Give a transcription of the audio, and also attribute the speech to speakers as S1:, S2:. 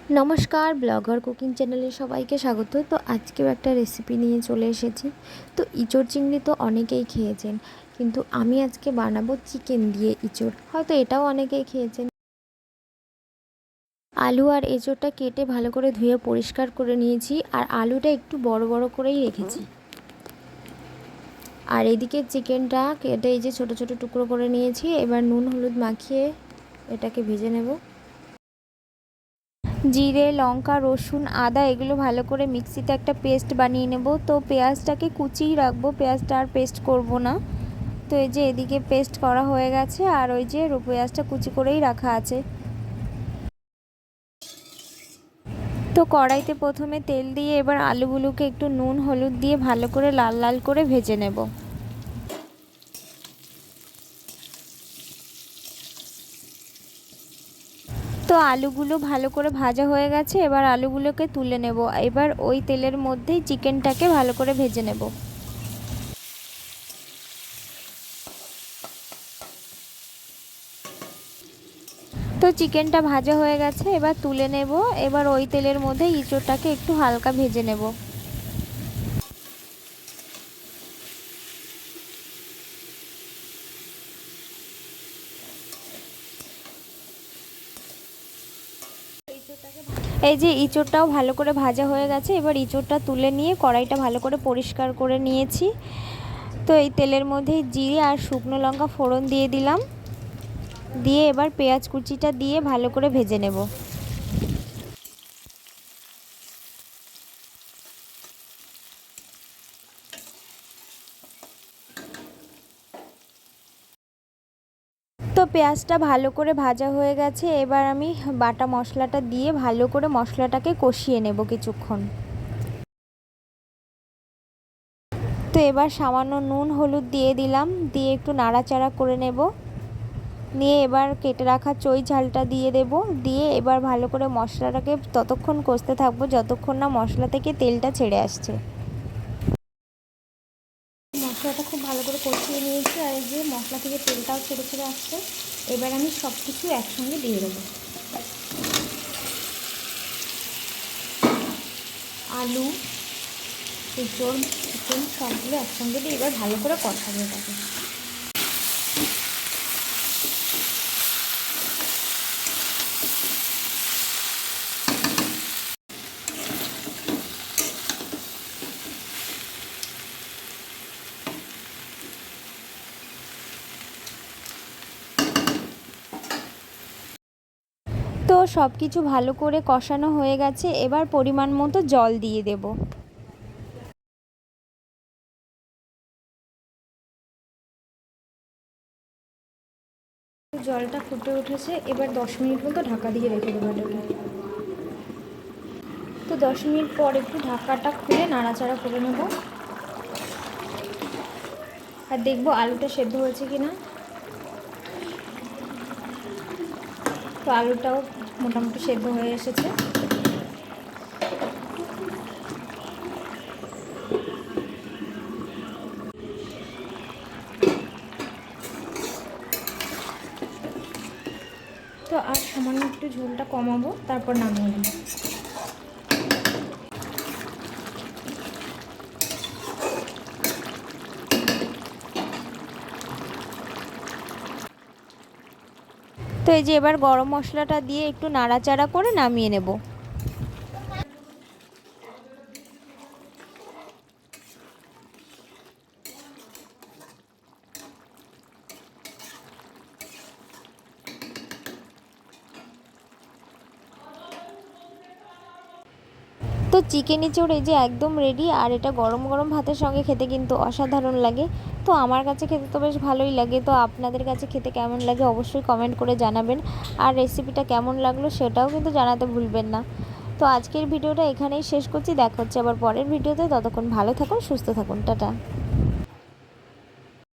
S1: নমস্কার, blogger cooking চ্যানেলে সবাইকে স্বাগত। তো আজকেও একটা রেসিপি নিয়ে চলে এসেছি। তো ইঁচড় চিংড়ি তো অনেকেই খেয়েছেন, কিন্তু আমি আজকে বানাবো চিকেন দিয়ে ইঁচড়। হয়তো এটাও অনেকেই খেয়েছেন। আলু আর এঁচড়টা কেটে ভালো করে ধুয়ে পরিষ্কার করে নিয়েছি, আর আলুটা একটু বড় বড় করেই রেখেছি। আর এদিকে চিকেনটা কেটে এই যে ছোট ছোট টুকরো করে নিয়েছি। এবার নুন হলুদ মাখিয়ে এটাকে ভেজে নেব। জিরে, লঙ্কা, রসুন, আদা এগুলো ভালো করে মিক্সিতে একটা পেস্ট বানিয়ে নেব। তো পেঁয়াজটাকে কুচিই রাখবো, পেঁয়াজটা আর পেস্ট করব না। তো এই যে এদিকে পেস্ট করা হয়ে গেছে, আর ওই যে পেঁয়াজটা কুচি করেই রাখা আছে। তো কড়াইতে প্রথমে তেল দিয়ে এবার আলুগুলোকে একটু নুন হলুদ দিয়ে ভালো করে লাল লাল করে ভেজে নেব। তো আলুগুলো ভালো করে ভাজা হয়ে গেছে, এবার আলুগুলোকে তুলে নেব। এবার ওই তেলের মধ্যেই চিকেনটাকে ভালো করে ভেজে নেব। তো চিকেনটা ভাজা হয়ে গেছে, এবার তুলে নেব। এবার ওই তেলের মধ্যে ইঁচড়টাকে একটু হালকা ভেজে নেব। এই যে ইঁচড়টাও ভালো করে ভাজা হয়ে গেছে, এবার ইঁচড়টা তুলে নিয়ে কড়াইটা ভালো করে পরিষ্কার করে নিয়েছি। তো এই তেলের মধ্যে জিরে আর শুকনো লঙ্কা ফোড়ন দিয়ে দিলাম, দিয়ে এবার পেঁয়াজ কুচিটা দিয়ে ভালো করে ভেজে নেব। তো পেঁয়াজটা ভালো করে ভাজা হয়ে গেছে, এবার আমি বাটা মশলাটা দিয়ে ভালো করে মশলাটাকে কষিয়ে নেব কিছুক্ষণ। তো এবার সামান্য নুন হলুদ দিয়ে দিলাম, দিয়ে একটু নাড়াচাড়া করে নেব। নিয়ে এবার কেটে রাখা চই ঝালটা দিয়ে দেব, দিয়ে এবার ভালো করে মশলাটাকে ততক্ষণ কষতে থাকবো যতক্ষণ না মশলা থেকে তেলটা ছেড়ে আসছে। মশলাটা খুব ভালো করে কষিয়ে নিয়েছি, আর এই যে মশলা থেকে তেলটাও ছেড়ে ছেড়ে আসছে। এবার আমি সব কিছু একসঙ্গে দিয়ে দেবো। আলু, এঁচড়, চিকেন সবগুলো একসঙ্গে দিয়ে এবার ভালো করে কষাবো এটাকে। তো সব কিছু ভালো করে কষানো হয়ে গেছে, এবার পরিমাণ মতো জল দিয়ে দেব। জলটা ফুটে উঠেছে, এবার 10 মিনিট মতো ঢাকা দিয়ে রেখে দেবো এটাকে। তো 10 মিনিট পর একটু ঢাকাটা খুলে নাড়াচাড়া করে নেব, আর দেখবো আলুটা সেদ্ধ হয়েছে কিনা। তো আলুটাও মোটামুটি সেদ্ধ হয়ে এসেছে। তো আর সামান্য একটু ঝোলটা কমাবো, তারপর নামিয়ে নেব। তো এই যে এবার গরম মশলাটা দিয়ে একটু নাড়াচাড়া করে নামিয়ে নেব। তো চিকেন ইঁচড় এই যে একদম রেডি, আর এটা গরম গরম ভাতের সঙ্গে খেতে কিন্তু অসাধারণ লাগে। তো আমার কাছে খেতে তো বেশ ভালোই লাগে। তো আপনাদের কাছে খেতে কেমন লাগে অবশ্যই কমেন্ট করে জানাবেন, আর রেসিপিটা কেমন লাগলো সেটাও কিন্তু জানাতে ভুলবেন না। তো আজকের ভিডিওটা এখানেই শেষ করছি, দেখা হচ্ছে আবার পরের ভিডিওতে। ততক্ষণ ভালো থাকুন, সুস্থ থাকুন, টাটা।